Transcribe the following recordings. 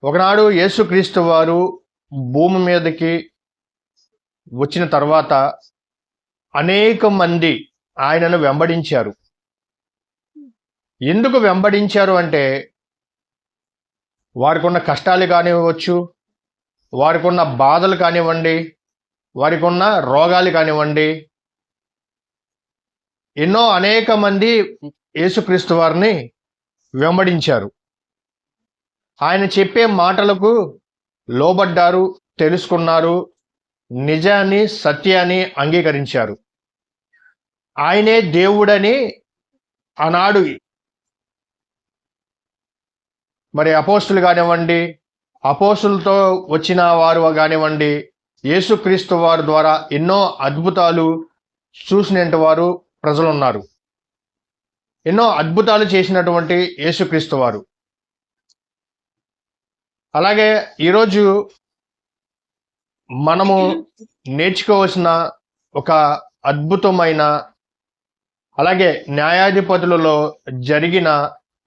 ఒకనాడు యేసుక్రీస్తు వారు భూమి మీదకి వచ్చిన తర్వాత అనేక మంది ఆయనను వెంబడించారు. ఎందుకు వెంబడించారు అంటే వారికి ఉన్న కష్టాలు కానివ్వచ్చు, వారికి ఉన్న బాధలు కానివ్వండి, వారికి ఉన్న రోగాలు కానివ్వండి, అనేక మంది యేసుక్రీస్తు వారిని వెంబడించారు. ఆయన చెప్పే మాటలకు లోబడ్డారు, తెలుసుకున్నారు, నిజాన్ని సత్యాన్ని అంగీకరించారు. ఆయనే దేవుడని ఆనాడు మరి అపోస్తులు కానివ్వండి, అపోస్తులతో వచ్చిన వారు కానివ్వండి, యేసుక్రీస్తు వారి ద్వారా ఎన్నో అద్భుతాలు చూసినటువంటి వారు ప్రజలు ఉన్నారు. ఎన్నో అద్భుతాలు చేసినటువంటి యేసుక్రీస్తు వారు. అలాగే ఈరోజు మనము నేర్చుకోవాల్సిన ఒక అద్భుతమైన, అలాగే న్యాయాధిపతులలో జరిగిన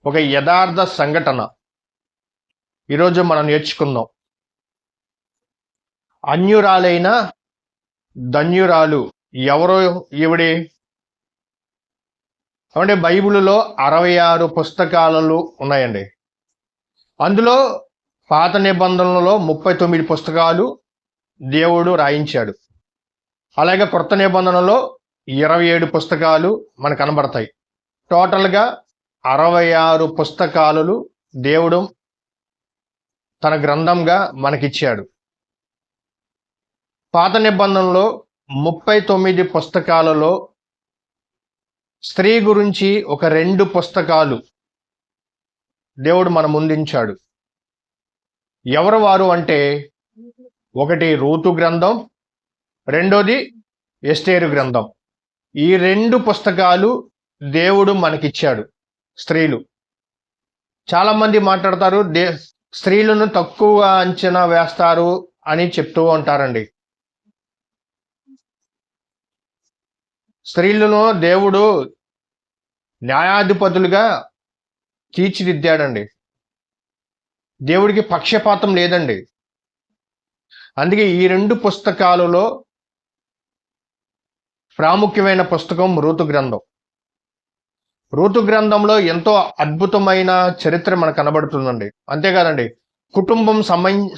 ఒక యథార్థ సంఘటన ఈరోజు మనం నేర్చుకుందాం. అన్యురాలైన ధన్యురాలు ఎవరో ఈవిడి అంటే బైబిల్లో 66 పుస్తకాలు ఉన్నాయండి. అందులో పాత నిబంధనలలో 39 పుస్తకాలు దేవుడు రాయించాడు. అలాగే కొత్త నిబంధనలో 27 పుస్తకాలు మనకు కనబడతాయి. టోటల్గా 66 పుస్తకాలు దేవుడు తన గ్రంథంగా మనకిచ్చాడు. పాత నిబంధనలో 39 పుస్తకాలలో స్త్రీ గురించి ఒక 2 పుస్తకాలు దేవుడు మన ముందుంచాడు. ఎవరు వారు అంటే, ఒకటి రూతు గ్రంథం, రెండోది ఎస్తేరు గ్రంథం. ఈ 2 పుస్తకాలు దేవుడు మనకిచ్చాడు. స్త్రీలు చాలా మంది మాట్లాడతారు, స్త్రీలను తక్కువ అంచనా వేస్తారు అని చెప్తూ ఉంటారండి. స్త్రీలను దేవుడు న్యాయాధిపతులుగా తీర్చిదిద్దాడండి. దేవుడికి పక్షపాతం లేదండి. అందుకే ఈ 2 పుస్తకాలలో ప్రాముఖ్యమైన పుస్తకం రూతు గ్రంథం. రూతు గ్రంథంలో ఎంతో అద్భుతమైన చరిత్ర మనకు కనబడుతుందండి. అంతేకాదండి, కుటుంబం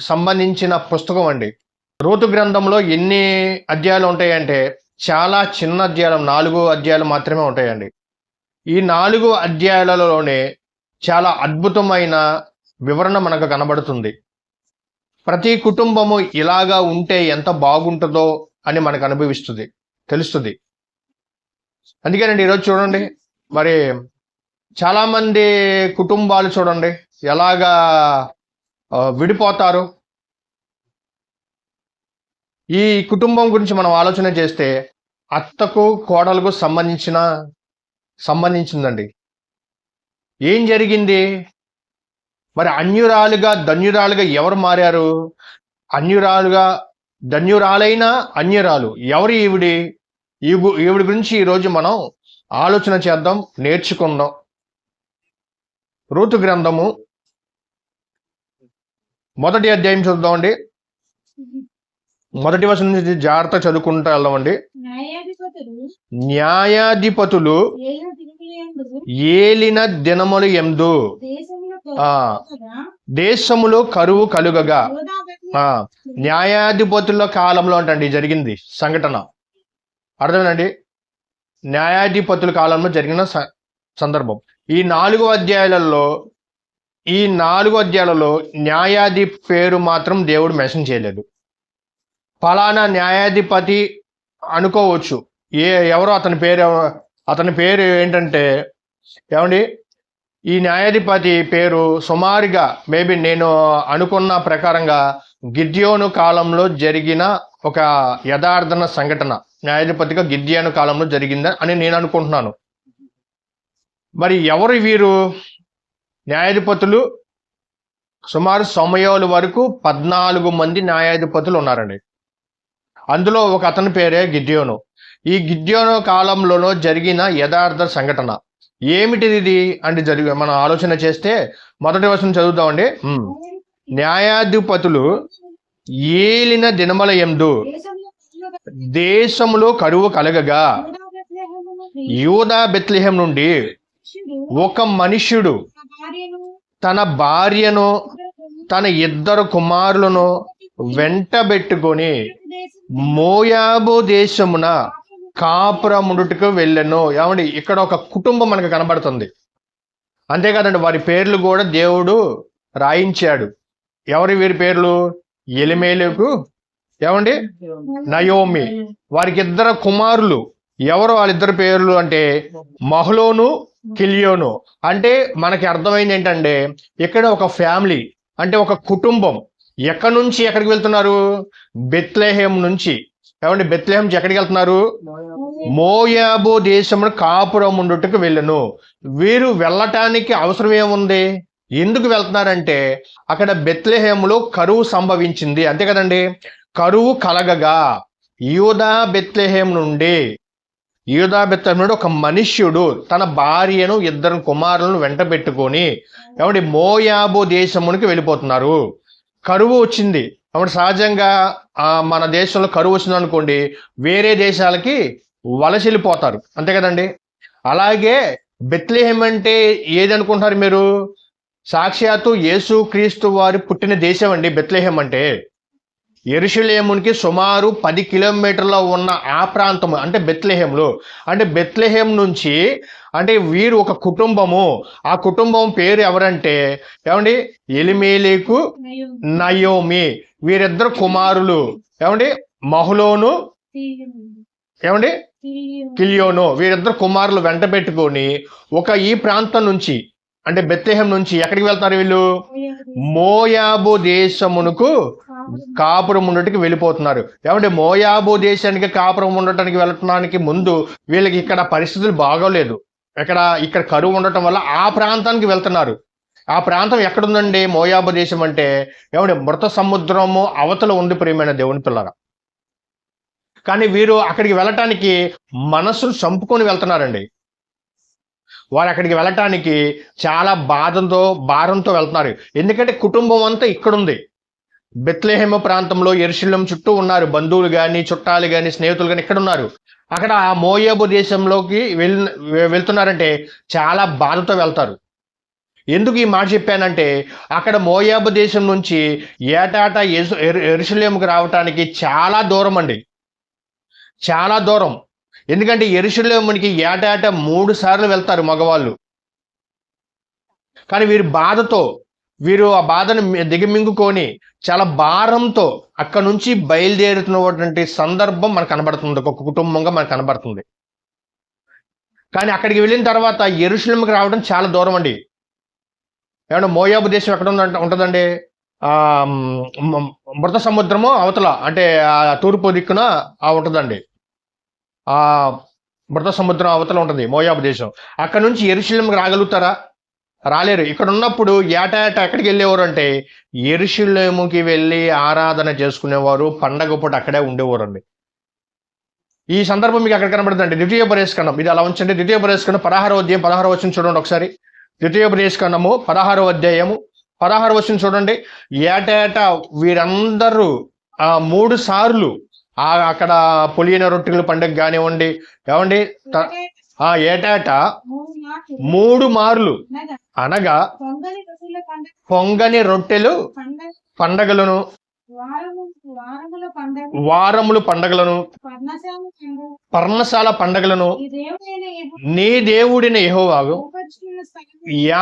సంబంధించిన పుస్తకం అండి. రూతు గ్రంథంలో ఎన్ని అధ్యాయాలు ఉంటాయంటే చాలా చిన్న అధ్యాయాలు, 4 అధ్యాయాలు మాత్రమే ఉంటాయండి. ఈ 4 అధ్యాయాలలోనే చాలా అద్భుతమైన వివరణ మనకు కనబడుతుంది. ప్రతి కుటుంబము ఇలాగా ఉంటే ఎంత బాగుంటుందో అని మనకు తెలుస్తుంది. అందుకేనండి ఈరోజు చూడండి, మరి చాలామంది కుటుంబాలు చూడండి ఎలాగా విడిపోతారు. ఈ కుటుంబం గురించి మనం ఆలోచన చేస్తే అత్తకు కోడలకు సంబంధించిందండి. ఏం జరిగింది? మరి అన్యురాలుగా ధన్యురాలుగా ఎవరు మారారు? ధన్యురాలైన అన్యురాలు ఎవరు ఈవిడి గురించి ఈరోజు మనం ఆలోచన చేద్దాం, నేర్చుకుందాం. రూతు గ్రంథము 1వ అధ్యాయం చూద్దామండి. 1వ వచనం నుంచి జాగ్రత్త చదువుకుంటూ వెళ్దామండి. న్యాయాధిపతులు ఏలిన దినములు యందు దేశములో కరువు కలుగగా, న్యాయాధిపతుల కాలంలో అంటండి జరిగింది సంఘటన. అర్థమేనండి, న్యాయాధిపతుల కాలంలో జరిగిన సందర్భం. ఈ 4 అధ్యాయాలలో న్యాయాధి పేరు మాత్రం దేవుడు మెన్షన్ చేయలేదు. ఫలానా న్యాయాధిపతి అనుకోవచ్చు, ఎవరో అతని పేరు ఏంటంటే, ఏమండి ఈ న్యాయాధిపతి పేరు సుమారుగా మేబీ నేను అనుకున్న ప్రకారంగా గిద్యోను కాలంలో జరిగిన ఒక యథార్థన సంఘటన న్యాయాధిపతిగా గిద్యోను కాలంలో జరిగిందా అని నేను అనుకుంటున్నాను. మరి ఎవరు వీరు న్యాయాధిపతులు? సుమారు సమయాల వరకు 14 మంది న్యాయాధిపతులు ఉన్నారండి. అందులో ఒక అతని పేరే గిద్యోను. ఈ గిద్యోను కాలంలోనో జరిగిన యథార్థ సంఘటన ఏమిటిది అంటే మనం ఆలోచన చేస్తే 1వ వచనం చదువుతామండి. న్యాయాధిపతులు ఏలిన దినముల యందు దేశములో కరువు కలగగా యూదా బెత్లెహేం నుండి ఒక మనుష్యుడు తన భార్యను తన 2 కుమారులను వెంటబెట్టుకొని మోయాబు దేశమున కాపురముండుటకు వెళ్ళెను. ఏమండి, ఇక్కడ ఒక కుటుంబం మనకు కనబడుతుంది. అంతేకాదండి, వారి పేర్లు కూడా దేవుడు రాయించాడు. ఎవరి వీరి పేర్లు? ఎలిమేలకు, ఏమండి, నయోమి. వారికి 2 కుమారులు. ఎవరు వాళ్ళిద్దరు పేర్లు అంటే మహలోను, కిలియోను. అంటే మనకి అర్థమైంది ఏంటంటే ఇక్కడ ఒక ఫ్యామిలీ, అంటే ఒక కుటుంబం ఎక్కడి నుంచి ఎక్కడికి వెళ్తున్నారు? బెత్లెహేం నుంచి. ఏమండి, బెత్లెహేం నుంచి ఎక్కడికి వెళ్తున్నారు? మోయాబు దేశమును కాపురం ఉండుటకు వెళ్ళను. వీరు వెళ్ళటానికి అవసరం ఏముంది? ఎందుకు వెళ్తున్నారంటే అక్కడ బెత్లెహేములో కరువు సంభవించింది, అంతే కదండి. కరువు కలగగా యూదా బెత్లెహేం నుండి ఒక మనుష్యుడు తన భార్యను 2 కుమారులను వెంట పెట్టుకొని ఏమంటే మోయాబు దేశమునికి వెళ్ళిపోతున్నారు. కరువు వచ్చింది. కాబట్టి సహజంగా మన దేశంలో కరువు వచ్చింది అనుకోండి, వేరే దేశాలకి వలస వెళ్ళిపోతారు, అంతే కదండి. అలాగే బెత్లెహేం అంటే ఏది అనుకుంటారు మీరు? సాక్షాత్తు యేసు క్రీస్తు వారి పుట్టిన దేశం అండి బెత్లెహేం అంటే. యెరూషలేమునికి సుమారు 10 కిలోమీటర్ల ఉన్న ఆ ప్రాంతం అంటే బెత్లెహేంలో. అంటే బెత్లెహేం నుంచి అంటే వీరు ఒక కుటుంబము. ఆ కుటుంబం పేరు ఎవరంటే ఏమండి, ఎలిమేలేకు, నయోమి. వీరిద్దరు కుమారులు ఏమండి, మహలోను, ఏమండి, కిలియోను. వీరిద్దరు కుమారులు వెంట పెట్టుకొని ఈ ప్రాంతం నుంచి అంటే బెత్లెహేం నుంచి ఎక్కడికి వెళ్తారు వీళ్ళు? మోయాబు దేశమునకు కాపురం ఉండటానికి వెళ్ళిపోతున్నారు. ఏమంటే మోయాబు దేశానికి కాపురం ఉండటానికి వెళ్ళటానికి ముందు వీళ్ళకి ఇక్కడ పరిస్థితులు బాగోలేదు. ఇక్కడ కరువు ఉండటం వల్ల ఆ ప్రాంతానికి వెళ్తున్నారు. ఆ ప్రాంతం ఎక్కడుందండి? మోయాబు దేశం అంటే ఏమంటే మృత సముద్రము అవతల ఉంది ప్రియమైన దేవుని పిల్లరా. కానీ వీరు అక్కడికి వెళ్ళటానికి మనసును చంపుకొని వెళ్తున్నారండి. వారు అక్కడికి వెళ్ళటానికి చాలా భారంతో వెళ్తున్నారు. ఎందుకంటే కుటుంబం అంతా ఇక్కడుంది. బెత్లెహేం ప్రాంతంలో యెరూషలేం చుట్టూ ఉన్నారు. బంధువులు కానీ, చుట్టాలు కానీ, స్నేహితులు కానీ ఇక్కడ ఉన్నారు. అక్కడ ఆ మోయాబు దేశంలోకి వెళ్తున్నారంటే చాలా బాధతో వెళ్తారు. ఎందుకు ఈ మాట చెప్పానంటే అక్కడ మోయాబు దేశం నుంచి ఏటాటా యెరూషలేముకు రావటానికి చాలా దూరం అండి, చాలా దూరం. ఎందుకంటే యెరూషలేమునికి ఏటాటా 3 సార్లు వెళ్తారు మగవాళ్ళు. కానీ వీరు ఆ బాధను దిగమింగుకొని చాలా భారంతో అక్కడ నుంచి బయలుదేరుతున్నటువంటి సందర్భం మనకు కనబడుతుంది. ఒక కుటుంబంగా మనకు కనబడుతుంది. కానీ అక్కడికి వెళ్ళిన తర్వాత యెరూషలేముకి రావడం చాలా దూరం అండి. ఏమన్నా మోయాబు దేశం ఎక్కడ ఉంటుందండి? మృత సముద్రము అవతల అంటే తూర్పు దిక్కున ఉంటుందండి. ఆ మృత సముద్రం అవతల ఉంటుంది మోయాబు దేశం. అక్కడ నుంచి యెరూషలేముకి రాగలుగుతారా? రాలేరు. ఇక్కడ ఉన్నప్పుడు ఏటా ఎక్కడికి వెళ్ళేవారు అంటే యెరూషలేముకి వెళ్ళి ఆరాధన చేసుకునేవారు. పండగ పూట అక్కడే ఉండేవారు అండి. ఈ సందర్భం మీకు అక్కడ కనబడుతుందండి. ద్వితీయోపదేశకాండం ఇది అలా ఉంచండి. ద్వితీయోపదేశకాండం 16వ అధ్యాయం 16వ వచనం చూడండి ఒకసారి. ద్వితీయోపదేశకాండము 16వ అధ్యాయము 16వ వచనం చూడండి. ఏటా వీరందరూ 3 సార్లు అక్కడ పొలియన రొట్టెల పండుగ కానివ్వండి, ఏమండి, ఏటా 3 మార్లు అనగా పొంగని రొట్టెలు పండగలను, వారములు పండగలను, పర్ణశాల పండగలను నీ దేవుడిని యెహోవాకు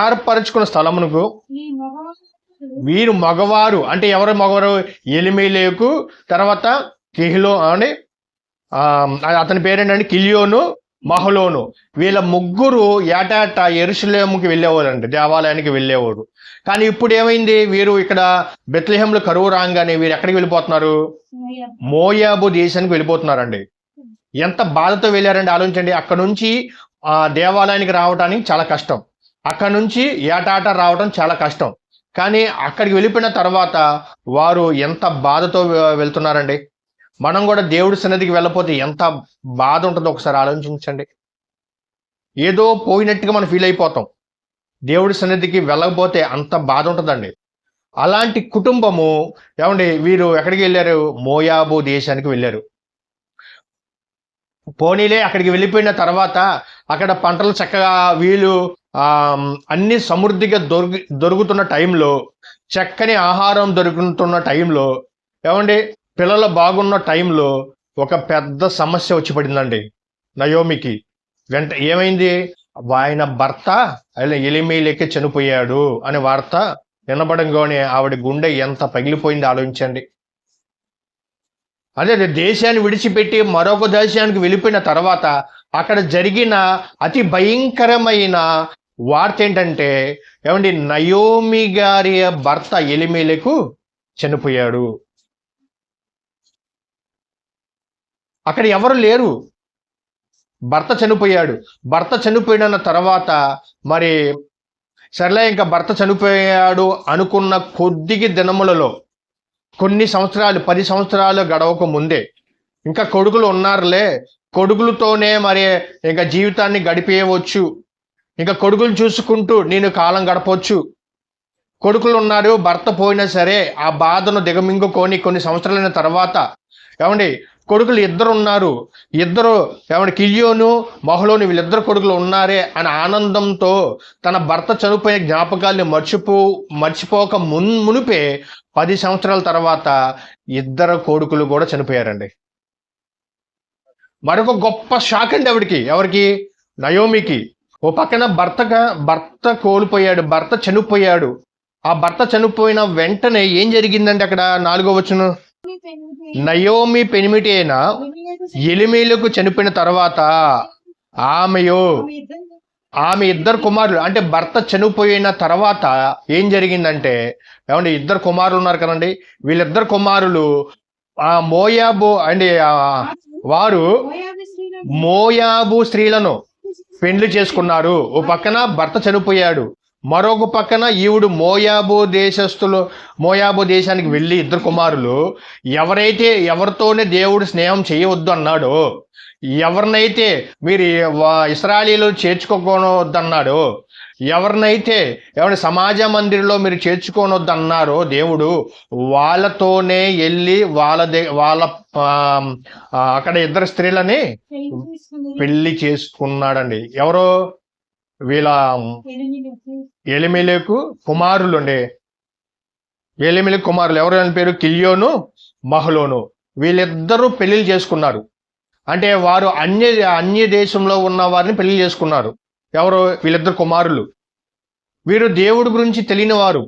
ఏర్పరచుకున్న స్థలమునకు వీరు మగవారు. అంటే ఎవరు మగవారు? ఎలిమేలేకు, తర్వాత కిహిలో అని అతని పేరేంటంటే కిలియోను, మహలోను. వీళ్ళ ముగ్గురు ఏటా యెరూషలేముకి వెళ్ళేవారండి, దేవాలయానికి వెళ్ళేవారు. కానీ ఇప్పుడు ఏమైంది? వీరు ఇక్కడ బెత్లెహేంలో కరువు రాగానే వీరు ఎక్కడికి వెళ్ళిపోతున్నారు? మోయాబు దేశానికి వెళ్ళిపోతున్నారండి. ఎంత బాధతో వెళ్ళారండి ఆలోచించండి. అక్కడ నుంచి దేవాలయానికి రావడానికి చాలా కష్టం. అక్కడ నుంచి ఏటాట రావడం చాలా కష్టం. కానీ అక్కడికి వెళ్ళిపోయిన తర్వాత వారు ఎంత బాధతో వెళ్తున్నారండి. మనం కూడా దేవుడి సన్నిధికి వెళ్ళకపోతే ఎంత బాధ ఉంటుందో ఒకసారి ఆలోచించండి. ఏదో పోయినట్టుగా మనం ఫీల్ అయిపోతాం. దేవుడి సన్నిధికి వెళ్ళకపోతే అంత బాధ ఉంటుందండి. అలాంటి కుటుంబము ఏమండి వీరు ఎక్కడికి వెళ్ళారు? మోయాబు దేశానికి వెళ్ళారు. పోనీలే అక్కడికి వెళ్ళిపోయిన తర్వాత అక్కడ పంటలు చక్కగా వీళ్ళు అన్ని సమృద్ధిగా దొరుకుతున్న టైంలో, చక్కని ఆహారం దొరుకుతున్న టైంలో, ఏమండి పిల్లలు బాగున్న టైంలో ఒక పెద్ద సమస్య వచ్చి పడిందండి నయోమికి. ఏమైంది? ఆయన భర్త ఎలిమేలెకి చనిపోయాడు అనే వార్త వినబడంగానే ఆవిడ గుండె ఎంత పగిలిపోయింది ఆలోచించండి. అదే దేశాన్ని విడిచిపెట్టి మరొక దేశానికి వెళ్ళిపోయిన తర్వాత అక్కడ జరిగిన అతి భయంకరమైన వార్త ఏంటంటే, ఏమండి నయోమి గారి భర్త ఎలిమేలెకు చనిపోయాడు. అక్కడ ఎవరు లేరు, భర్త చనిపోయాడు. భర్త చనిపోయిన తర్వాత మరి సర్లే ఇంకా భర్త చనిపోయాడు అనుకున్న కొద్దిగా దినములలో, కొన్ని సంవత్సరాలు 10 సంవత్సరాలు గడవక ముందే ఇంకా కొడుకులు ఉన్నారులే, కొడుకులతోనే మరి ఇంకా జీవితాన్ని గడిపేయవచ్చు, ఇంకా కొడుకులు చూసుకుంటూ నేను కాలం గడపవచ్చు, కొడుకులు ఉన్నారు, భర్త పోయినా సరే ఆ బాధను దిగమింగుకొని కొన్ని సంవత్సరాలైన తర్వాత ఏమండి కొడుకులు ఇద్దరు ఉన్నారు, ఏమంటే కిల్యోను మహలోను వీళ్ళిద్దరు కొడుకులు ఉన్నారే అని ఆనందంతో తన భర్త చనిపోయిన జ్ఞాపకాల్ని మర్చిపోక మునిపే 10 సంవత్సరాల తర్వాత ఇద్దరు కొడుకులు కూడా చనిపోయారండి. మరొక గొప్ప షాక్ అండి ఆవిడికి. ఎవరికి? నయోమికి. ఓ పక్కన భర్త కోల్పోయాడు, భర్త చనిపోయాడు. ఆ భర్త చనిపోయిన వెంటనే ఏం జరిగిందంటే అక్కడ 4వ వచనం, నయోమి పెనిమిటి అయిన ఎలిమేలకు చనిపోయిన తర్వాత ఆమె ఇద్దరు కుమారులు, అంటే భర్త చనిపోయిన తర్వాత ఏం జరిగిందంటే, ఏమంటే ఇద్దరు కుమారులు ఉన్నారు కదండి, వీళ్ళిద్దరు కుమారులు ఆ మోయాబు అంటే వారు మోయాబు స్త్రీలను పెండ్లి చేసుకున్నారు. ఓ పక్కన భర్త చనిపోయాడు, మరొక పక్కన ఈవిడు మోయాబు దేశానికి వెళ్ళి ఇద్దరు కుమారులు ఎవరితోనే దేవుడు స్నేహం చేయవద్దు అన్నాడో, ఎవరినైతే మీరు ఇశ్రాయేలీయులు చేర్చుకోవద్దన్నాడో, ఎవరినైతే సమాజ మందిరంలో మీరు చేర్చుకోనొద్దన్నారో దేవుడు, వాళ్ళతోనే వెళ్ళి వాళ్ళ అక్కడ ఇద్దరు స్త్రీలని పెళ్లి చేసుకున్నాడండి. ఎవరో? వీళ్ళ ఎలిమేలెకు కుమారులు అండి. ఎలిమేలెకు కుమారులు ఎవరు అని పేరు? కిల్యోను, మహలోను. వీళ్ళిద్దరూ పెళ్లిళ్ళు చేసుకున్నారు. అంటే వారు అన్య దేశంలో ఉన్న వారిని పెళ్లి చేసుకున్నారు. ఎవరు? వీళ్ళిద్దరు కుమారులు. వీరు దేవుడి గురించి తెలియని వారు,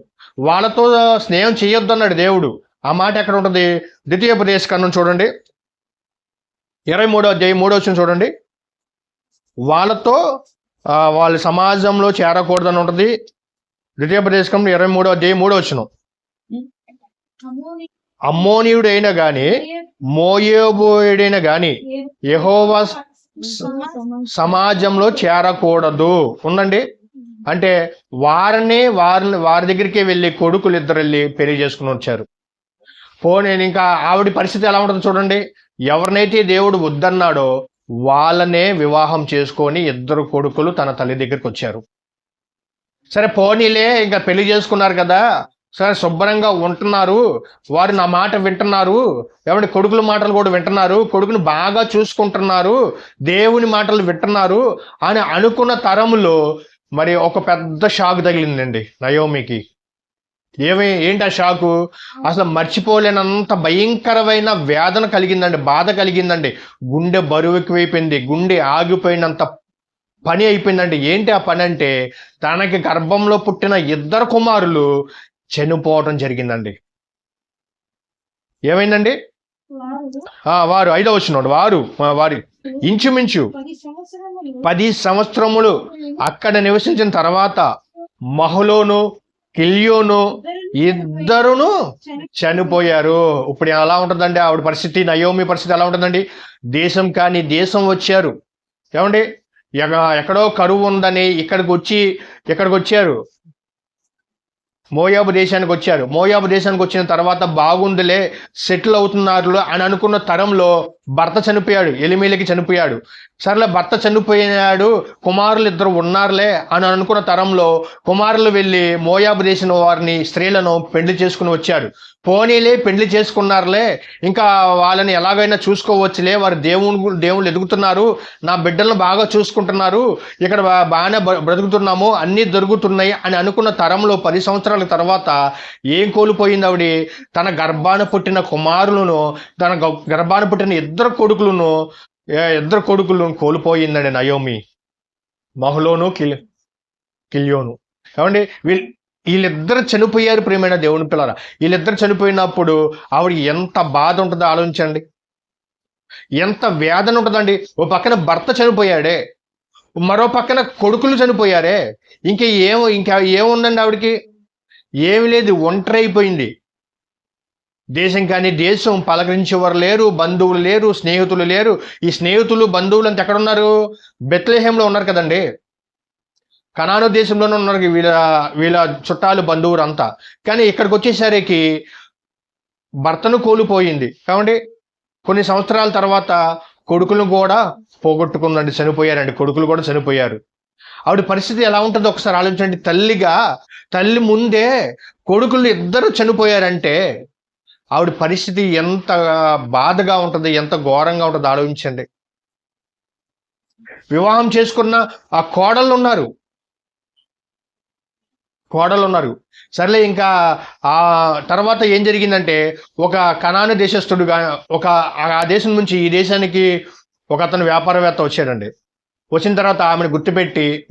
వాళ్ళతో స్నేహం చేయొద్దు అన్నాడు దేవుడు. ఆ మాట ఎక్కడ ఉంటుంది? ద్వితీయోపదేశకాండం చూడండి, 23వ అధ్యాయం 3వ వచనం చూడండి. వాళ్ళతో వాళ్ళ సమాజంలో చేరకూడదని ఉంటుంది. ద్వితీయోపదేశకాండం 23వ అధ్యాయం 3వ వచనం. అమ్మోనీయుడైనా గాని మోయాబీయుడైనా గాని యెహోవా సమాజంలో చేరకూడదు. ఉందండి. అంటే వారి దగ్గరికే వెళ్ళి కొడుకులు ఇద్దరు వెళ్ళి పెళ్లి చేసుకుని వచ్చారు. నేను ఇంకా ఆవిడ పరిస్థితి ఎలా ఉంటుంది చూడండి. ఎవరినైతే దేవుడు వద్దన్నాడో వాళ్ళనే వివాహం చేసుకొని ఇద్దరు కొడుకులు తన తల్లి దగ్గరికి వచ్చారు. సరే పోనీలే, ఇంకా పెళ్లి చేసుకున్నారు కదా, సరే శుభ్రంగా ఉంటున్నారు, వారు నా మాట వింటున్నారు, ఏమంటే కొడుకుల మాటలు కూడా వింటున్నారు, కొడుకుని బాగా చూసుకుంటున్నారు, దేవుని మాటలు వింటున్నారు అని అనుకున్న తరములో మరి ఒక పెద్ద షాక్ తగిలిందండి నయోమికి. ఏంటి ఆ షాకు? అసలు మర్చిపోలేనంత భయంకరమైన వేదన కలిగిందండి, బాధ కలిగిందండి, గుండె బరువు ఎక్కువైపోయింది, గుండె ఆగిపోయినంత పని అయిపోయిందండి. ఏంటి ఆ పని అంటే, తనకి గర్భంలో పుట్టిన ఇద్దరు కుమారులు చనిపోవటం జరిగిందండి. ఏమైందండి? వారు 5వ వచనం, వారి ఇంచుమించు 10 సంవత్సరములు అక్కడ నివసించిన తర్వాత మహలోను కిల్యోను ఇద్దరును చనిపోయారు. ఇప్పుడు ఎలా ఉంటుందండి ఆవిడ పరిస్థితి? నయోమి పరిస్థితి ఎలా ఉంటుందండి? దేశం కాని దేశం వచ్చారు, ఏమండి ఎక్కడో కరువు ఉందని ఇక్కడికి వచ్చారు, మోయాబు దేశానికి వచ్చారు. మోయాబు దేశానికి వచ్చిన తర్వాత బాగుందిలే, సెటిల్ అవుతున్నారు అని అనుకున్న తరంలో భర్త చనిపోయాడు, ఎలిమేలకి చనిపోయాడు. సర్లే భర్త చనిపోయాడు, కుమారులు ఇద్దరు ఉన్నారులే అని అనుకున్న తరంలో కుమారులు వెళ్ళి మోయాబు దేశం వారిని స్త్రీలను పెళ్లి చేసుకుని వచ్చారు. పోనీలే పెళ్లి చేసుకున్నారులే, ఇంకా వాళ్ళని ఎలాగైనా చూసుకోవచ్చులే, వారు దేవుళ్ళు ఎదుగుతున్నారు, నా బిడ్డలను బాగా చూసుకుంటున్నారు, ఇక్కడ బాగానే బ్రతుకుతున్నాము, అన్నీ దొరుకుతున్నాయి అని అనుకున్న తరంలో 10 సంవత్సరాల తర్వాత ఏం కోల్పోయింది ఆవిడ? తన గర్భాన పుట్టిన కుమారులను, తన గర్భాన పుట్టిన ఇద్దరు కొడుకులను కోల్పోయిందండి నయోమి. మహలోను కిల్యోను. ఏమండి, వీళ్ళిద్దరు చనిపోయారు. ప్రియమైన దేవుని పిల్లరా, వీళ్ళిద్దరు చనిపోయినప్పుడు ఆవిడ ఎంత బాధ ఉంటుందో ఆలోచించండి, ఎంత వేదన ఉంటుందండి. ఓ పక్కన భర్త చనిపోయాడే, మరో పక్కన కొడుకులు చనిపోయారే, ఇంకా ఏముందండి ఆవిడకి? ఏమి లేదు, ఒంటరి అయిపోయింది. దేశం పలకరించేవారు లేరు, బంధువులు లేరు, స్నేహితులు లేరు. ఈ స్నేహితులు బంధువులు అంతా ఎక్కడున్నారు? బెత్లెహేంలో ఉన్నారు కదండి, కనాను దేశంలోనే ఉన్నారు వీళ్ళ చుట్టాలు బంధువులు అంతా. కానీ ఇక్కడికి వచ్చేసరికి భర్తను కోల్పోయింది కాబట్టి కొన్ని సంవత్సరాల తర్వాత కొడుకులను కూడా పోగొట్టుకుందండి, చనిపోయారండి, కొడుకులు కూడా చనిపోయారు. ఆవిడ పరిస్థితి ఎలా ఉంటుందో ఒకసారి ఆలోచించండి. తల్లి ముందే కొడుకులు ఇద్దరు చనిపోయారంటే ఆవిడ పరిస్థితి ఎంత బాధగా ఉంటుంది, ఎంత ఘోరంగా ఉంటుందో ఆలోచించండి. వివాహం చేసుకున్న ఆ కోడళ్ళు ఉన్నారు. సర్లే, ఇంకా ఆ తర్వాత ఏం జరిగిందంటే, ఒక కనాను దేశస్థుడుగా ఆ దేశం నుంచి ఈ దేశానికి ఒక అతను వ్యాపారవేత్త వచ్చాడండి. వచ్చిన తర్వాత ఆమెను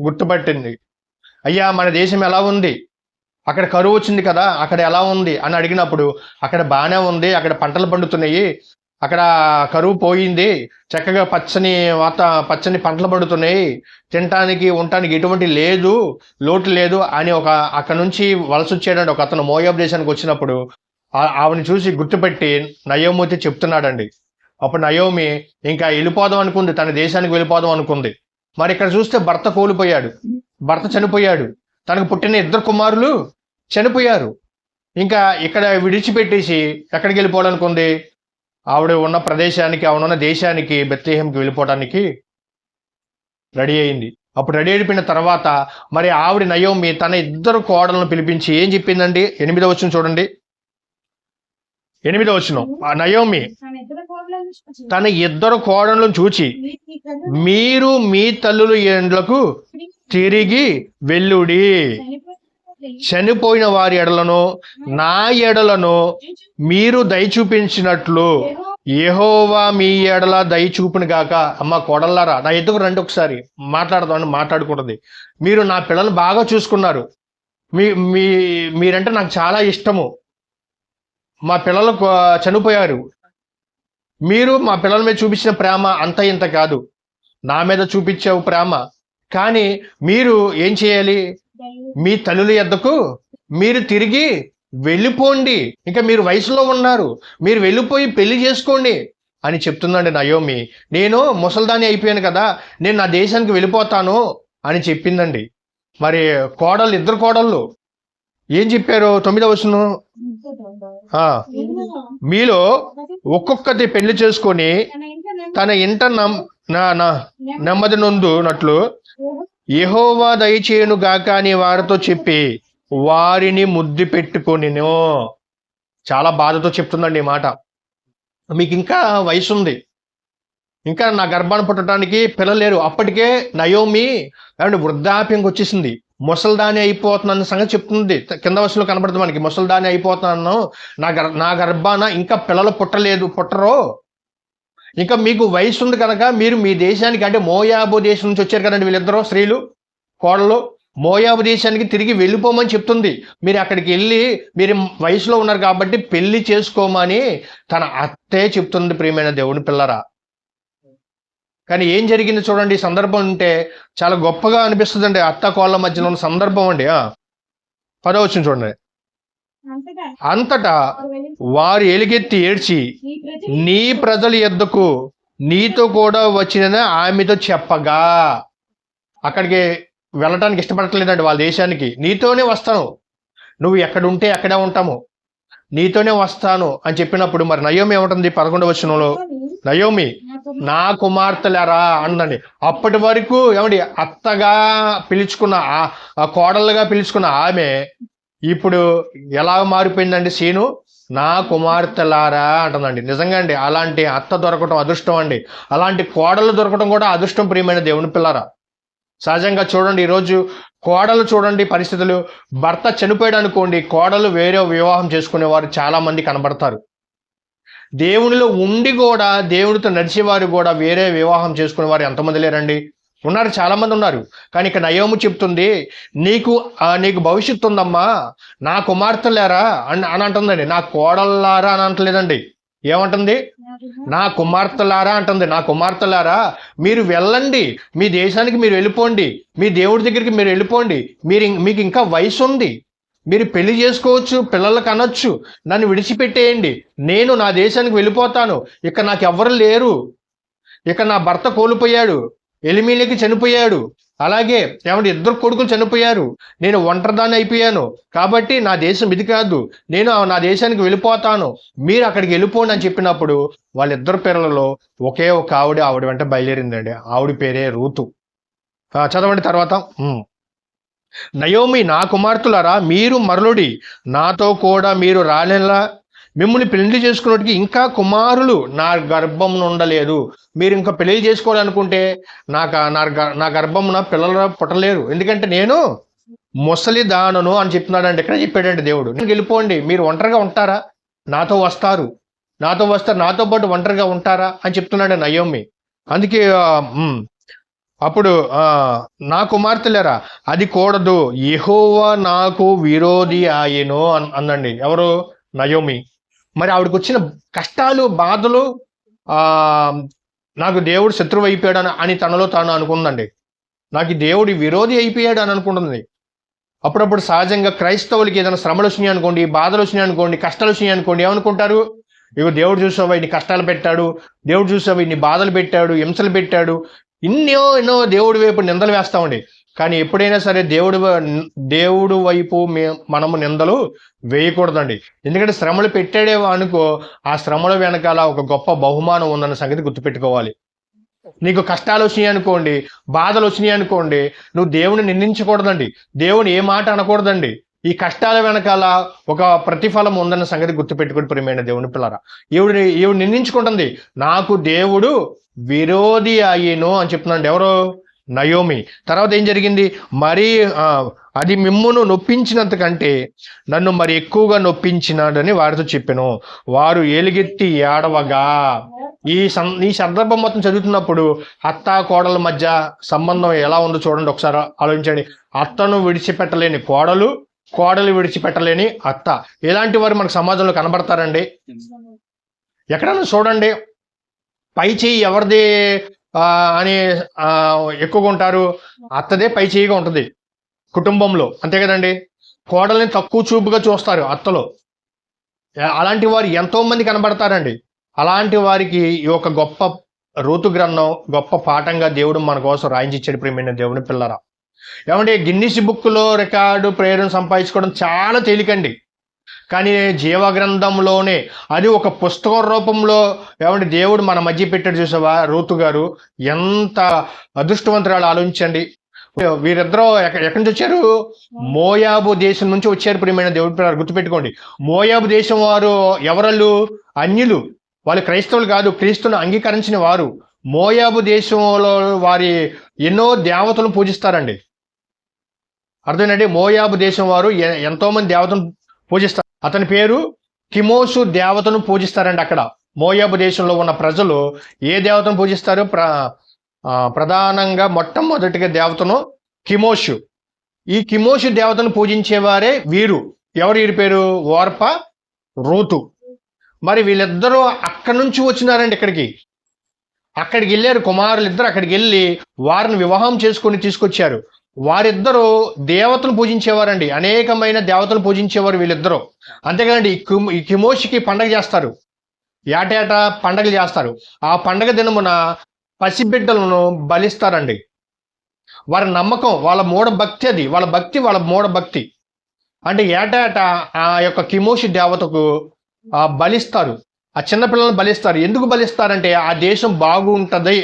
గుర్తుపట్టింది. అయ్యా, మన దేశం ఎలా ఉంది? అక్కడ కరువు వచ్చింది కదా, అక్కడ ఎలా ఉంది అని అడిగినప్పుడు, అక్కడ బాగానే ఉంది, అక్కడ పంటలు పండుతున్నాయి, అక్కడ కరువు పోయింది, చక్కగా పచ్చని పంటలు పండుతున్నాయి, తినటానికి ఉండటానికి ఎటువంటి లోటు లేదు అని అక్కడ నుంచి వలస వచ్చాడండి ఒక అతను. మోయాబు దేశానికి వచ్చినప్పుడు ఆవిడని చూసి గుర్తుపెట్టి నయోమితో చెప్తున్నాడండి. అప్పుడు నయోమి ఇంకా వెళ్ళిపోదాం అనుకుంది, తన దేశానికి వెళ్ళిపోదాం అనుకుంది. మరి ఇక్కడ చూస్తే భర్త చనిపోయాడు, తనకు పుట్టిన ఇద్దరు కుమారులు చనిపోయారు. ఇంకా ఇక్కడ విడిచిపెట్టేసి ఎక్కడికి వెళ్ళిపోవాలనుకుంది? ఆవిడ ఉన్న ప్రదేశానికి, ఆవిడ దేశానికి, బెత్లెహేంకి వెళ్ళిపోవడానికి రెడీ అయింది. అప్పుడు రెడీ అయిపోయిన తర్వాత మరి ఆవిడ నయోమి తన ఇద్దరు కోడలను పిలిపించి ఏం చెప్పిందండి? 8వ వచనం చూడండి. 8వ వచనం, నయోమి తన ఇద్దరు కోడలను చూచి, మీరు మీ తల్లుల ఇండ్లకు తిరిగి వెళ్ళుడి, చనిపోయిన వారి ఎడలను నా ఎడలను మీరు దయ చూపించినట్లు యెహోవా మీ ఎడల దయ చూపును గాక. అమ్మ కోడల్లారా, నా ఎదుగు రండి, ఒకసారి మాట్లాడుకుంటుంది. మీరు నా పిల్లలు బాగా చూసుకున్నారు, మీరంటే నాకు చాలా ఇష్టము, మా పిల్లలు చనిపోయారు, మీరు మా పిల్లల మీద చూపించిన ప్రేమ అంత ఇంత కాదు, నా మీద చూపించావు ప్రేమ. కానీ మీరు ఏం చేయాలి? మీ తల్లుల యొద్దకు మీరు తిరిగి వెళ్ళిపోండి, ఇంకా మీరు వయసులో ఉన్నారు, మీరు వెళ్ళిపోయి పెళ్లి చేసుకోండి అని చెప్తుందండి నయోమి. నేను ముసల్దాని అయిపోయాను కదా, నేను నా దేశానికి వెళ్ళిపోతాను అని చెప్పిందండి. మరి ఇద్దరు కోడళ్ళు ఏం చెప్పారు? 9వ వచనం, మీలో ఒక్కొక్కటి పెళ్లి చేసుకొని తన ఇంట నెమ్మది నొందునట్లు యెహోవా దయచేయును గాక అని వారితో చెప్పి వారిని ముద్దు పెట్టుకొనిను. చాలా బాధతో చెప్తుందండి ఈ మాట. మీకు ఇంకా వయసు ఉంది, ఇంకా నా గర్భాన్ని పుట్టడానికి పిల్లలు లేరు. అప్పటికే నయోమి వృద్ధాప్యంకి వచ్చేసింది, ముసల్దాని అయిపోతున్నాను సంగతి చెప్తుంది. కింద వయసులో కనబడుతుంది మనకి, ముసల్దాని అయిపోతున్నాను, నా గర్భాన ఇంకా పిల్లలు పుట్టరు, ఇంకా మీకు వయసు ఉంది కనుక మీరు మీ దేశానికి, అంటే మోయాబు దేశం నుంచి వచ్చారు కదండి వీళ్ళిద్దరూ స్త్రీలు కోడలు, మోయాబు దేశానికి తిరిగి వెళ్ళిపోమని చెప్తుంది. మీరు అక్కడికి వెళ్ళి, మీరు వయసులో ఉన్నారు కాబట్టి పెళ్లి చేసుకోమని తన అత్తే చెప్తుంది. ప్రియమైన దేవుని పిల్లరా, కానీ ఏం జరిగింది చూడండి. సందర్భం ఉంటే చాలా గొప్పగా అనిపిస్తుందండి. అత్త కోళ్ళ మధ్యలో ఉన్న సందర్భం అండి. 10వ వచనం చూడండి. అంతటా వారు ఎలుగెత్తి ఏడ్చి నీ ప్రజల యొద్దకు నీతో కూడా వచ్చిన ఆమెతో చెప్పగా, అక్కడికి వెళ్ళటానికి ఇష్టపడట్లేదండి వాళ్ళ దేశానికి. నీతోనే వస్తాను, నువ్వు ఎక్కడ ఉంటే అక్కడే ఉంటాము, నీతోనే వస్తాను అని చెప్పినప్పుడు మరి నయోమి ఏమంటుంది 11వ వచనంలో? నయోమి నా కుమార్తెలారా అందండి. అప్పటి వరకు ఏమండి అత్తగా పిలుచుకున్న ఆ కోడళ్ళగా పిలుచుకున్న ఆమె ఇప్పుడు ఎలా మారిపోయిందండి సీను? నా కుమార్తెలారా అంటుందండి. నిజంగా అండి అలాంటి అత్త దొరకటం అదృష్టం అండి. అలాంటి కోడలు దొరకటం కూడా అదృష్టం ప్రియమైన దేవుని పిల్లరా. సహజంగా చూడండి ఈరోజు కోడలు చూడండి పరిస్థితులు, భర్త చనిపోయాడు అనుకోండి, కోడలు వేరే వివాహం చేసుకునేవారు చాలా మంది కనబడతారు. దేవునిలో ఉండి కూడా దేవుడితో నడిచేవారు కూడా వేరే వివాహం చేసుకునేవారు ఎంతమంది లేరండి? ఉన్నారు, చాలా మంది ఉన్నారు. కానీ ఇక నయోము చెప్తుంది, నీకు భవిష్యత్తు ఉందమ్మా, నా కుమార్తెలారా అని అంటుందండి. నా కోడళ్ళారా అని అంటలేదండి. ఏమంటుంది? నా కుమార్తెలారా అంటుంది. నా కుమార్తెలారా మీరు వెళ్ళండి, మీ దేశానికి మీరు వెళ్ళిపోండి, మీ దేవుడి దగ్గరికి మీరు వెళ్ళిపోండి, మీకు ఇంకా వయసు ఉంది, మీరు పెళ్లి చేసుకోవచ్చు, పిల్లలకు అనొచ్చు, నన్ను విడిచిపెట్టేయండి, నేను నా దేశానికి వెళ్ళిపోతాను, ఇక నాకు ఎవ్వరు లేరు, ఇక నా భర్త కోల్పోయాడు, ఎలిమేలకి చనిపోయాడు, అలాగే ఏమంటే 2 కొడుకులు చనిపోయారు, నేను ఒంటరిదాన్ని అయిపోయాను, కాబట్టి నా దేశం ఇది కాదు, నేను నా దేశానికి వెళ్ళిపోతాను, మీరు అక్కడికి వెళ్ళిపోండి అని చెప్పినప్పుడు వాళ్ళిద్దరు పిల్లలలో ఒకే ఒక ఆవిడ వెంట బయలుదేరిందండి. ఆవిడ పేరే రూతు. చదవండి తర్వాత. నయోమి నా కుమార్తెలారా మీరు మరలుడి, నాతో కూడా మీరు రాలేలా, మిమ్మల్ని పెళ్లి చేసుకున్నట్టుకి ఇంకా కుమారులు నా గర్భం ఉండలేదు. మీరు ఇంకా పెళ్లి చేసుకోవాలనుకుంటే నా గర్భమున పిల్లలు పుట్టలేరు, ఎందుకంటే నేను ముసలి దానను అని చెప్తున్నాడండి. ఇక్కడ చెప్పాడండి దేవుడు. నేను వెళ్ళిపోండి, మీరు ఒంటరిగా ఉంటారా? నాతో వస్తారు, నాతో పాటు ఒంటరిగా ఉంటారా అని చెప్తున్నాడు నయోమి. అందుకే అప్పుడు నా కుమార్తెలేరా అది కూడదు, యెహోవా నాకు విరోధి ఆయను అందండి. ఎవరు? నయోమి. మరి ఆవిడకి వచ్చిన కష్టాలు, బాధలు, నాకు దేవుడు శత్రువు అయిపోయాడు అని తనలో తాను అనుకుందండి. నాకు దేవుడి విరోధి అయిపోయాడు అని అనుకుంటుంది. అప్పుడప్పుడు సహజంగా క్రైస్తవులకి ఏదైనా శ్రమలు వచ్చినాయి అనుకోండి, బాధలు వచ్చినాయి అనుకోండి, కష్టాలు వచ్చినాయి అనుకోండి, ఏమనుకుంటారు? ఇగో దేవుడు చూసావా ఇన్ని కష్టాలు పెట్టాడు, దేవుడు చూసావా ఇన్ని బాధలు పెట్టాడు, హింసలు పెట్టాడు, ఎన్నో దేవుడి వైపు నిందలు వేస్తామండి. కానీ ఎప్పుడైనా సరే దేవుడు వైపు మనము నిందలు వేయకూడదండి. ఎందుకంటే శ్రమలు పెట్టాడే అనుకో, ఆ శ్రమల వెనకాల ఒక గొప్ప బహుమానం ఉందన్న సంగతి గుర్తుపెట్టుకోవాలి. నీకు కష్టాలు వచ్చినాయి అనుకోండి, బాధలు వచ్చినాయి అనుకోండి, నువ్వు దేవుని నిందించకూడదండి, దేవుని ఏ మాట అనకూడదండి. ఈ కష్టాల వెనకాల ఒక ప్రతిఫలం ఉందన్న సంగతి గుర్తుపెట్టుకుని ప్రియమైన దేవుని పిల్లరా. ఈవిడ నిందించుకుంటుంది, నాకు దేవుడు విరోధి అయ్యేను అని చెప్తున్నాడు. ఎవరు? నయోమి. తర్వాత ఏం జరిగింది? మరి అది మిమ్మును నొప్పించినంత కంటే నన్ను మరి ఎక్కువగా నొప్పించినాడని వారితో చెప్పాను. వారు ఏలుగెత్తి ఏడవగా, ఈ సందర్భం మొత్తం చదువుతున్నప్పుడు అత్త కోడల మధ్య సంబంధం ఎలా ఉందో చూడండి, ఒకసారి ఆలోచించండి. అత్తను విడిచిపెట్టలేని కోడలు, కోడలు విడిచిపెట్టలేని అత్త, ఇలాంటి వారు మనకు సమాజంలో కనబడతారండి. ఎక్కడన్నా చూడండి, పై చేయి ఎవరిది అని ఎక్కువగా ఉంటారు? అత్తదే పై చేయిగా ఉంటుంది కుటుంబంలో, అంతే కదండి. కోడల్ని తక్కువ చూపుగా చూస్తారు అత్తలో. అలాంటి వారు ఎంతో మంది కనబడతారండి. అలాంటి వారికి ఈ ఒక గొప్ప రూతు గ్రంథం గొప్ప పాఠంగా దేవుడు మన కోసం రాయించిచ్చాడు ప్రియమైన దేవుని పిల్లరా. ఏమంటే గిన్నిస్ బుక్లో రికార్డు ప్రేరణ సంపాదించుకోవడం చాలా తేలికండి. కానీ జీవగ్రంథంలోనే అది ఒక పుస్తకం రూపంలో ఏమంటే దేవుడు మన మధ్య పెట్టాడు. చూసావా రూతు గారు ఎంత అదృష్టవంతురాలు, ఆలోచించండి. వీరిద్దరూ ఎక్కడి నుంచి వచ్చారు? మోయాబు దేశం నుంచి వచ్చారు ప్రియమైన దేవుడి పిల్లలు. గుర్తుపెట్టుకోండి, మోయాబు దేశం వారు ఎవరళ్ళు? అన్యులు. వాళ్ళు క్రైస్తవులు కాదు, క్రీస్తును అంగీకరించిన వారు. మోయాబు దేశంలో వారి ఎన్నో దేవతలను పూజిస్తారండి. అర్థమేనండి? మోయాబు దేశం వారు ఎంతో మంది దేవతను పూజిస్తారు. అతని పేరు కిమోషు దేవతను పూజిస్తారండి. అక్కడ మోయాబు దేశంలో ఉన్న ప్రజలు ఏ దేవతను పూజిస్తారు? ప్రధానంగా మొట్టమొదటిగా దేవతను కిమోషు. ఈ కిమోషు దేవతను పూజించేవారే వీరు. ఎవరు వీరి పేరు? ఓర్ప, రూతు. మరి వీళ్ళిద్దరూ అక్కడి నుంచి వచ్చినారండి అక్కడికి వెళ్ళారు. కుమారులు ఇద్దరు అక్కడికి వెళ్ళి వారిని వివాహం చేసుకొని తీసుకొచ్చారు. వారిద్దరూ దేవతను పూజించేవారండి, అనేకమైన దేవతను పూజించేవారు వీళ్ళిద్దరూ. అంతేకాదండి, ఈ కిమోషికి పండగ చేస్తారు, ఏటేటా పండగలు చేస్తారు. ఆ పండగ దినమున పసిబిడ్డలను బలిస్తారండి. వారి నమ్మకం, వాళ్ళ మూఢభక్తి, అది వాళ్ళ భక్తి, వాళ్ళ మూఢభక్తి. అంటే ఏటా ఆ యొక్క కిమోషి దేవతకు బలిస్తారు. ఆ చిన్నపిల్లలను బలిస్తారు. ఎందుకు బలిస్తారంటే ఆ దేశం బాగుంటది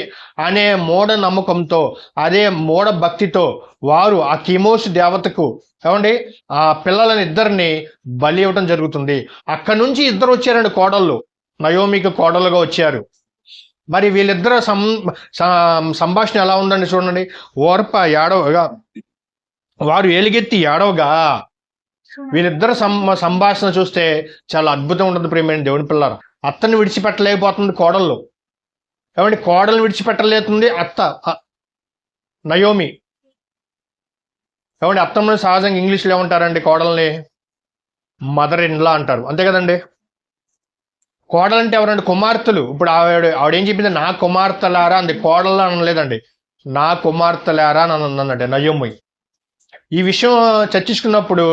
అనే మూఢ నమ్మకంతో, అదే మూఢ భక్తితో వారు ఆ కిమోషి దేవతకు ఏమండి ఆ పిల్లలని ఇద్దరిని బలి ఇవ్వడం జరుగుతుంది. అక్కడ నుంచి ఇద్దరు వచ్చారండి కోడళ్ళు, నయోమికి కోడలుగా వచ్చారు. మరి వీళ్ళిద్దరు సంభాషణ ఎలా ఉందండి చూడండి. ఓర్ప ఏడవగా, వారు ఏలుగెత్తి ఏడవగా, వీళ్ళిద్దరు సంభాషణ చూస్తే చాలా అద్భుతం ఉంటుంది ప్రియమైన దేవుని పిల్లలు. అత్తని విడిచిపెట్టలేకపోతుంది కోడళ్ళు, ఏమంటే కోడలు విడిచిపెట్టలేతుంది అత్త నయోమి. ఏమంటే అత్తమ్మని సహజంగా ఇంగ్లీష్లో ఏమంటారండి కోడల్ని? మదర్ ఇన్ లా అంటారు, అంతే కదండి. కోడలంటే ఎవరండి? కుమార్తెలు. ఇప్పుడు ఆవిడేం చెప్పింది? నా కుమార్తెలారా అంది, కోడలు అనలేదండి, నా కుమార్తెలారా అని అన్నదండి నయోమి. ఈ విషయం చర్చించుకున్నప్పుడు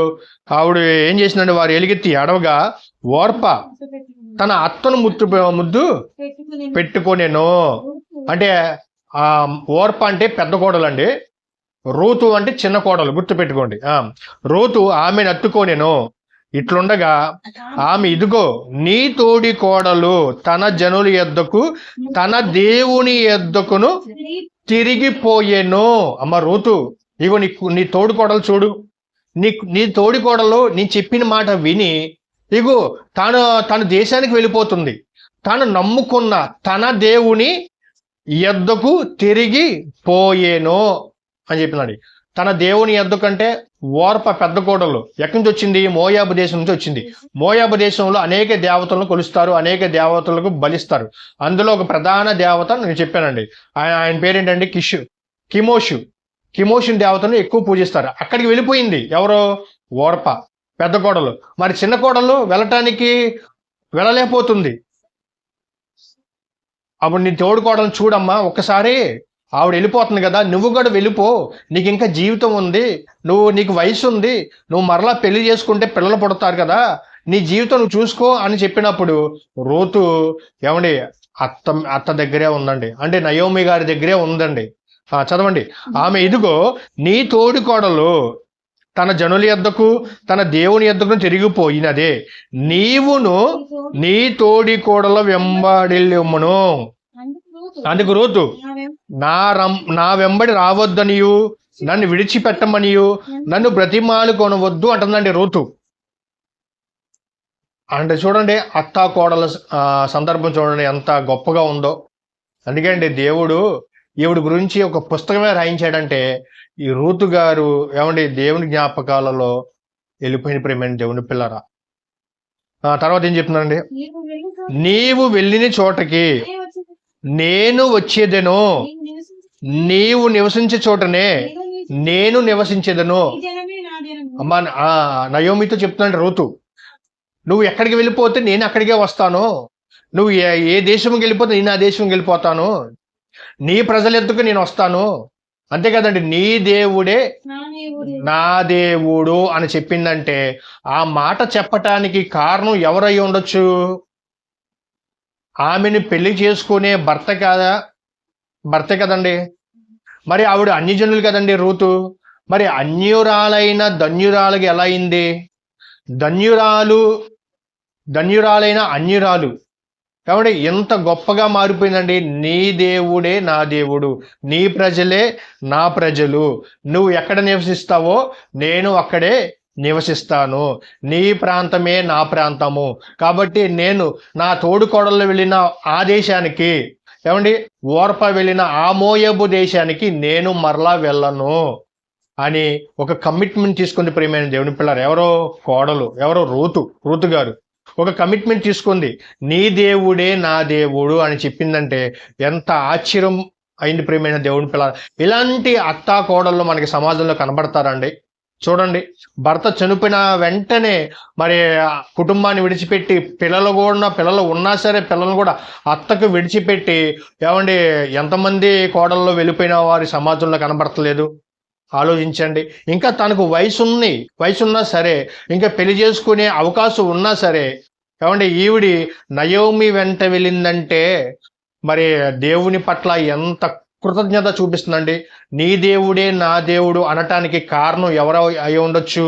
ఆవిడ ఏం చేసిందంటే, వారు ఎలుగెత్తి ఏడవగా ఓర్ప తన అత్తను ముద్దు పెట్టుకోనేను. అంటే ఆ ఓర్ప అంటే పెద్ద కోడలు అండి, రూతు అంటే చిన్న కోడలు, గుర్తు పెట్టుకోండి. రూతు ఆమెను అత్తుకోనేను. ఇట్లుండగా ఆమె, ఇదిగో నీ తోడి కోడలు తన జనుల యొద్దకు తన దేవుని యొద్దకును తిరిగిపోయేను. అమ్మ రూతు, ఇగో నీ తోడి కోడలు చూడు, నీ తోడి కోడలు నీ చెప్పిన మాట విని ఇగో తన దేశానికి వెళ్ళిపోతుంది. తను నమ్ముకున్న తన దేవుని యొద్దకు తిరిగి పోయేను అని చెప్పినాడు. తన దేవుని యొద్దకంటే ఓర్ప పెద్ద కోడలు ఎక్కడి నుంచి వచ్చింది? మోయాబు దేశం నుంచి వచ్చింది. మోయాబు దేశంలో అనేక దేవతలను కొలుస్తారు, అనేక దేవతలకు బలిస్తారు. అందులో ఒక ప్రధాన దేవత నేను చెప్పానండి, ఆయన పేరేంటండి? కిమోషుని దేవతను ఎక్కువ పూజిస్తారు. అక్కడికి వెళ్ళిపోయింది ఎవరో? ఓర్ప పెద్ద కోడలు. మరి చిన్న కోడలు వెళ్ళలేకపోతుంది. అప్పుడు నీ తోడు కోడలు చూడమ్మా ఒక్కసారి, ఆవిడ వెళ్ళిపోతుంది కదా, నువ్వు కూడా వెళ్ళిపో, నీకు ఇంకా జీవితం ఉంది, నీకు వయసు ఉంది, నువ్వు మరలా పెళ్లి చేసుకుంటే పిల్లలు పుడతారు కదా, నీ జీవితం నువ్వు చూసుకో అని చెప్పినప్పుడు రూతు ఏమండి అత్త దగ్గరే ఉందండి, అంటే నయోమి గారి దగ్గరే ఉందండి. చదవండి. ఆమె, ఇదిగో నీ తోడి కోడలు తన జనుల యొద్దకు తన దేవుని యొద్దకు తిరిగిపోయినదే, నీవును నీ తోడి కోడల వెంబడిల్లుమును. అందుకు రూతు, నా వెంబడి రావద్దనియు నన్ను విడిచిపెట్టమనియు నన్ను బ్రతిమాలు కొనవద్దు అంటుందండి రూతు. అంటే చూడండి అత్తా కోడల సందర్భం చూడండి ఎంత గొప్పగా ఉందో. అందుకే అండి దేవుడు ఈవిడ గురించి ఒక పుస్తకమే రాయించాడంటే, ఈ రూతు గారు ఏమండి దేవుని జ్ఞాపకాలలో వెళ్ళిపోయిన ప్రేమైన దేవుని పిల్లరా. తర్వాత ఏం చెప్తున్నానండి? నీవు వెళ్ళిన చోటకి నేను వచ్చేదెను, నీవు నివసించే చోటనే నేను నివసించేదను. అమ్మా నయోమితో చెప్తున్నాడు రూతు, నువ్వు ఎక్కడికి వెళ్ళిపోతే నేను అక్కడికే వస్తాను, నువ్వు ఏ దేశంకి వెళ్ళిపోతే నేను ఆ దేశంకి వెళ్ళిపోతాను, నీ ప్రజల ఎద్దుకు నేను వస్తాను, అంతే కదండి. నీ దేవుడే నా దేవుడు అని చెప్పిందంటే ఆ మాట చెప్పటానికి కారణం ఎవరై ఉండొచ్చు? ఆమెను పెళ్లి చేసుకునే భర్తే కదండి. మరి ఆవిడ అన్యజనులు కదండి రూతు. మరి అన్యురాలైన ధన్యురాలకి ఎలా అయింది? ధన్యురాలైన అన్యురాలు కాబట్టి ఎంత గొప్పగా మారిపోయిందండి. నీ దేవుడే నా దేవుడు, నీ ప్రజలే నా ప్రజలు, నువ్వు ఎక్కడ నివసిస్తావో నేను అక్కడే నివసిస్తాను, నీ ప్రాంతమే నా ప్రాంతము. కాబట్టి నేను నా తోడుకోడళ్ళు వెళ్ళిన ఆ దేశానికి, ఏమండి ఓర్ప వెళ్ళిన ఆ మోయాబు దేశానికి నేను మరలా వెళ్ళను అని ఒక కమిట్మెంట్ తీసుకుంది ప్రియమైన దేవుని పిల్లలు. ఎవరో కోడలు, ఎవరో రూతు గారు ఒక కమిట్మెంట్ తీసుకుంది. నీ దేవుడే నా దేవుడు అని చెప్పిందంటే ఎంత ఆశ్చర్యం అయింది ప్రియమైన దేవుని పిల్లలు. ఇలాంటి అత్తా కోడళ్ళు మనకి సమాజంలో కనబడతారండి. చూడండి, భర్త చనిపోయిన వెంటనే మరి కుటుంబాన్ని విడిచిపెట్టి పిల్లలు ఉన్నా సరే పిల్లలు కూడా అత్తకు విడిచిపెట్టి, ఏమండి ఎంతమంది కోడల్లో వెళ్ళిపోయిన వారి సమాజంలో కనబడతలేదు ఆలోచించండి. ఇంకా తనకు వయసున్నా సరే, ఇంకా పెళ్లి చేసుకునే అవకాశం ఉన్నా సరే, ఏమండి ఈవిడి నయోమి వెంట వెళ్ళిందంటే మరి దేవుని పట్ల ఎంత కృతజ్ఞత చూపిస్తుందండి? నీ దేవుడే నా దేవుడు అనటానికి కారణం ఎవరు అయి ఉండొచ్చు?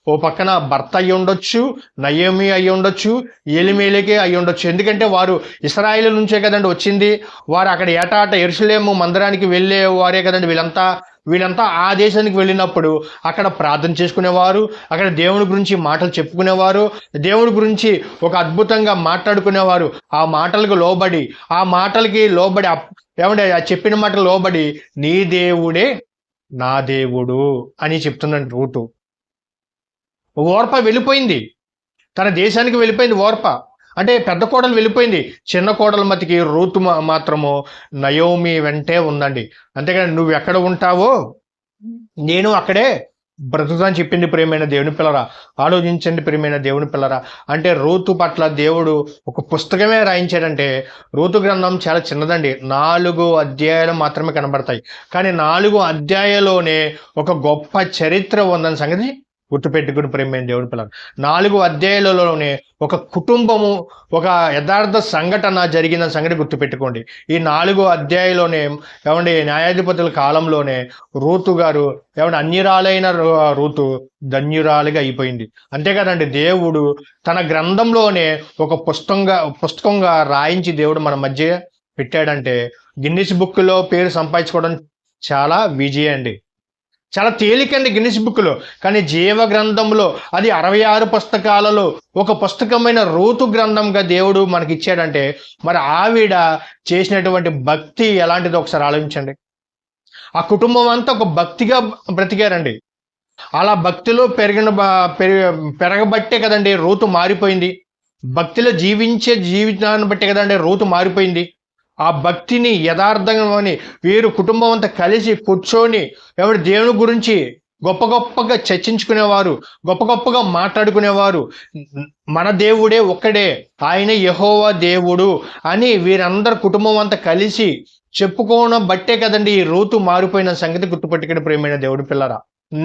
ఓ పక్కన భర్త అయి ఉండొచ్చు, నయోమి అయి ఉండొచ్చు, ఎలిమేలకే అయి ఉండొచ్చు. ఎందుకంటే వారు ఇశ్రాయేలు నుంచే కదండి వచ్చింది. వారు అక్కడ ఏటాట యెరూషలేము మందిరానికి వెళ్ళే వారే కదండి వీళ్ళంతా ఆ దేశానికి వెళ్ళినప్పుడు అక్కడ ప్రార్థన చేసుకునేవారు, అక్కడ దేవుని గురించి మాటలు చెప్పుకునేవారు, దేవుడి గురించి ఒక అద్భుతంగా మాట్లాడుకునేవారు. ఆ మాటలకి లోబడి ఏమంటే ఆ చెప్పిన మాటలు లోబడి నీ దేవుడే నా దేవుడు అని చెప్తున్నాడు రూతు. ఓర్ప వెళ్ళిపోయింది, తన దేశానికి వెళ్ళిపోయింది ఓర్ప. అంటే పెద్ద కోడలు వెళ్ళిపోయింది, చిన్న కోడల మతికి రూతు మాత్రము నయోమి వెంటే ఉందండి. అంతేగాని నువ్వు ఎక్కడ ఉంటావో నేను అక్కడే బ్రతుకుతాని చెప్పింది ప్రియమైన దేవుని పిల్లరా. ఆలోచించండి ప్రియమైన దేవుని పిల్లరా. అంటే రూతు పట్ల దేవుడు ఒక పుస్తకమే రాయించాడంటే, రూతు గ్రంథం చాలా చిన్నదండి, 4 అధ్యాయాలు మాత్రమే కనబడతాయి. కానీ 4 అధ్యాయాల్లోనే ఒక గొప్ప చరిత్ర ఉందని సంగతి గుర్తుపెట్టుకుని ప్రేమైన దేవుని పిల్లలు. 4 అధ్యాయాలలోనే ఒక కుటుంబము, ఒక యథార్థ సంఘటన జరిగిన సంగతి గుర్తుపెట్టుకోండి. ఈ 4 అధ్యాయంలోనే ఏమండి న్యాయాధిపతుల కాలంలోనే రూతు గారు అన్యురాలైన రూతు ధన్యురాలిగా అయిపోయింది. అంతే కదండి, దేవుడు తన గ్రంథంలోనే ఒక పుస్తకంగా రాయించి దేవుడు మన మధ్య పెట్టాడంటే గిన్నిస్ బుక్లో పేరు సంపాదించుకోవడం చాలా విజయం అండి, చాలా తేలికండి గిన్నిస్ బుక్లో. కానీ జీవ గ్రంథంలో అది 66 పుస్తకాలలో ఒక పుస్తకమైన రూతు గ్రంథంగా దేవుడు మనకి ఇచ్చాడంటే మరి ఆవిడ చేసినటువంటి భక్తి ఎలాంటిదో ఒకసారి ఆలోచించండి. ఆ కుటుంబం అంతా ఒక భక్తిగా బ్రతికారండి. అలా భక్తిలో పెరగబట్టే కదండి రూతు మారిపోయింది. భక్తిలో జీవించే జీవితాన్ని బట్టే కదండి రూతు మారిపోయింది. ఆ భక్తిని యథార్థంగాని వీరు కుటుంబం అంతా కలిసి కూర్చొని దేవుని గురించి గొప్పగా చర్చించుకునేవారు, గొప్పగా మాట్లాడుకునేవారు. మన దేవుడే ఒక్కడే, ఆయన యెహోవా దేవుడు అని వీరందరు కుటుంబం అంతా కలిసి చెప్పుకోవడం బట్టే కదండి ఈ రూతు మారిపోయిన సంగతి గుర్తుపెట్టుకుని ప్రియమైన దేవుడి పిల్లరా.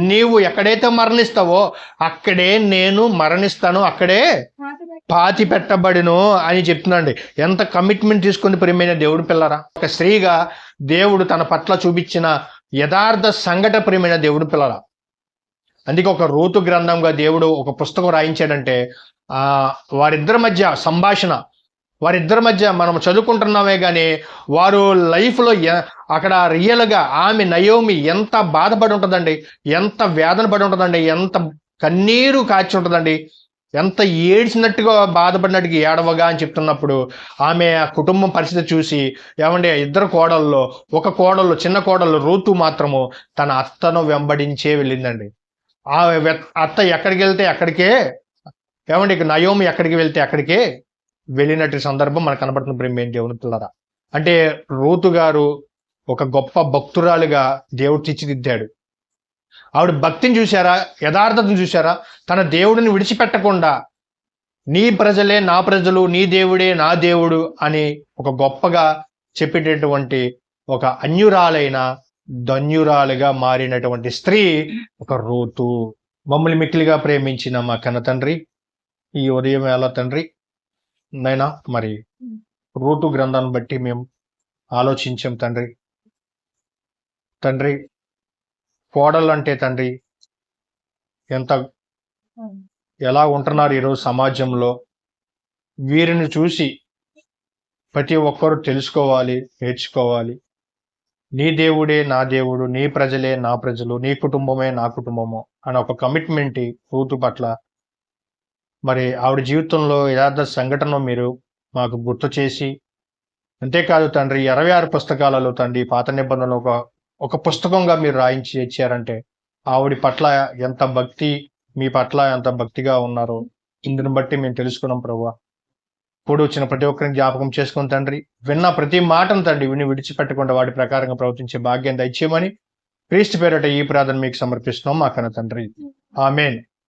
నీవు ఎక్కడైతే మరణిస్తావో అక్కడే నేను మరణిస్తాను, అక్కడే పాతి పెట్టబడిను అని చెప్తున్నాండి. ఎంత కమిట్మెంట్ తీసుకుని ప్రియమైన దేవుడి పిల్లరా. ఒక స్త్రీగా దేవుడు తన పట్ల చూపించిన యథార్థ సంఘటన ప్రియమైన దేవుడి పిల్లరా. అందుకే ఒక రూతు గ్రంథంగా దేవుడు ఒక పుస్తకం రాయించాడంటే వారిద్దరి మధ్య సంభాషణ, వారిద్దరి మధ్య మనం చదువుకుంటున్నామే కానీ వారు లైఫ్లో అక్కడ రియల్గా ఆమె నయోమి ఎంత బాధపడి ఉంటుందండి, ఎంత వేదన పడి ఉంటుందండి, ఎంత కన్నీరు కాచి ఉంటుందండి, ఎంత ఏడ్చినట్టుగా బాధపడినట్టుగా ఏడవగా అని చెప్తున్నప్పుడు ఆమె ఆ కుటుంబం పరిస్థితి చూసి ఇద్దరు కోడల్లో ఒక కోడలు, చిన్న కోడలు రూతు మాత్రము తన అత్తను వెంబడించే వెళ్ళిందండి. ఆ అత్త ఎక్కడికి వెళ్తే అక్కడికే నయోమి ఎక్కడికి వెళ్తే అక్కడికే వెళ్ళినట్టు సందర్భం మనకు కనబడుతుంది ప్రేమ దేవుని పిల్లరా. అంటే రూతు గారు ఒక గొప్ప భక్తురాలుగా దేవుడు తీర్చిదిద్దాడు. ఆవిడ భక్తిని చూశారా, యథార్థతను చూశారా, తన దేవుడిని విడిచిపెట్టకుండా నీ ప్రజలే నా ప్రజలు, నీ దేవుడే నా దేవుడు అని ఒక గొప్పగా చెప్పేటటువంటి ఒక అన్యురాలైన ధన్యురాలుగా మారినటువంటి స్త్రీ ఒక రూతు. మమ్మల్ని మిక్కిలిగా ప్రేమించిన మా కన్న తండ్రి, ఈ ఉదయం వేళ తండ్రి నైనా మరి రూతు గ్రంథాన్ని బట్టి మేము ఆలోచించాం తండ్రి కోడలు అంటే తండ్రి ఎలా ఉంటున్నారు ఈరోజు సమాజంలో. వీరిని చూసి ప్రతి ఒక్కరూ తెలుసుకోవాలి, నేర్చుకోవాలి. నీ దేవుడే నా దేవుడు, నీ ప్రజలే నా ప్రజలు, నీ కుటుంబమే నా కుటుంబము అని ఒక కమిట్మెంట్ రూతు పట్ల మరి ఆవిడ జీవితంలో యథార్థ సంఘటన మీరు మాకు గుర్తు చేసి, అంతేకాదు తండ్రి 66 పుస్తకాలలో తండ్రి పాత నిబంధనలు ఒక పుస్తకంగా మీరు రాయించి ఇచ్చారంటే ఆవిడ పట్ల ఎంత భక్తి, మీ పట్ల ఎంత భక్తిగా ఉన్నారో ఇందుని బట్టి మేము తెలుసుకున్నాం ప్రభువా. కూడి వచ్చిన ప్రతి ఒక్కరిని జ్ఞాపకం చేసుకుని తండ్రి, విన్న ప్రతి మాటను తండ్రి విడిచిపెట్టకుండా వాటి ప్రకారంగా ప్రవర్తించే భాగ్యం దయచేయమని క్రీస్తు పేరట ఈ ప్రార్థన మీకు సమర్పిస్తున్నాం మా కన్న తండ్రి. ఆమేన్.